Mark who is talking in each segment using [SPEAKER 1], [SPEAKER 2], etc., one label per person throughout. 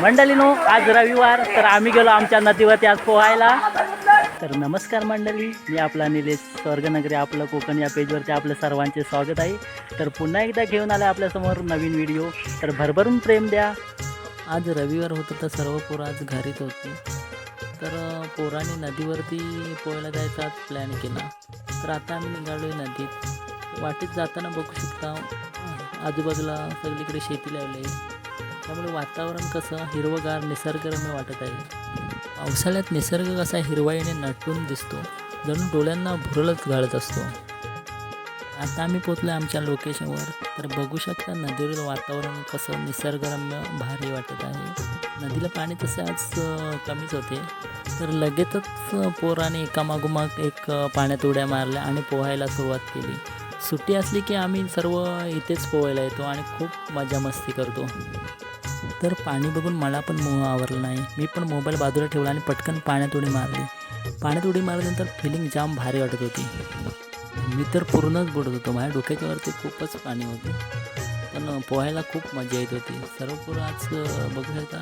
[SPEAKER 1] मंडळीनो, आज रविवार तर आम्ही गेलो आमच्या नदीवरती आज पोहायला. तर नमस्कार मंडळी, मी आपला निलेश स्वर्गनगरी आपलं कोकण या पेजवरती आपलं सर्वांचे स्वागत आहे. तर पुन्हा एकदा घेऊन आला आपल्यासमोर नवीन व्हिडिओ, तर भरभरून प्रेम द्या. आज रविवार होतं तर सर्व पोरं आज घरीच होती. तर पोरांनी नदीवरती पोहायला जायचा आज प्लॅन केला. तर आता आम्ही निघालो आहे नदीत. वाटेत जाताना बघू शकता आजूबाजूला सगळीकडे शेती लावली आहे. त्यामुळे वातावरण कसं हिरवंगार निसर्गरम्य वाटत आहे. पावसाळ्यात निसर्ग कसा हिरवाईने नटून दिसतो, जणू डोळ्यांना भुरळच घालत असतो. आता आम्ही पोचलो आमच्या लोकेशनवर. तर बघू शकता नदीवरील वातावरण कसं निसर्गरम्य भारी वाटत आहे. नदीला पाणी तसे आज कमीच होते. तर लगेचच पोराने एकामागोमाग एक पाण्यात उड्या मारल्या आणि पोहायला सुरुवात केली. सुट्टी असली की आम्ही सर्व इथेच पोहायला येतो आणि खूप मजा मस्ती करतो. तर पाणी बघून मला पण मोह आवरला नाही. मी पण मोबाईल बाजूला ठेवला आणि पटकन पाण्यात उडी मारली. पाण्यात उडी मारल्यानंतर फिलिंग जाम भारी वाटत होती. मी तर पूर्णच बुडत होतो. माझ्या डोक्याच्या वरती खूपच पाणी होते, पण पोहायला खूप मजा येत होती. सर्व पोरं आज बघू शकता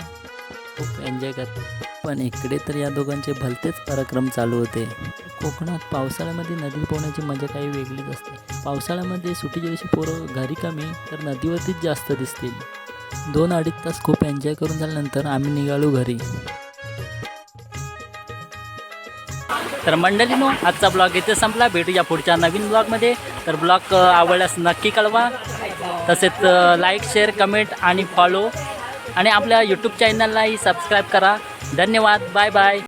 [SPEAKER 1] खूप एन्जॉय करतात. पण इकडे तर या दोघांचे भलतेच पराक्रम चालू होते. कोकणात पावसाळ्यामध्ये नदी पोहण्याची मजा काही वेगळीच असते. पावसाळ्यामध्ये सुट्टीच्या दिवशी पोरं घरी कमी तर नदीवरतीच जास्त दिसतील. 2-2.5 तास खूप एन्जॉय करून झाल्यानंतर आम्ही निघालो घरी. तर मंडळीनो, आजचा ब्लॉग इथे संपला. भेटूया पुढच्या नवीन ब्लॉगमध्ये. तर ब्लॉग आवडल्यास नक्की कळवा. तसेच लाईक, शेअर, कमेंट आणि फॉलो आणि आपल्या यूट्यूब चॅनललाही सबस्क्राईब करा. धन्यवाद. Bye bye.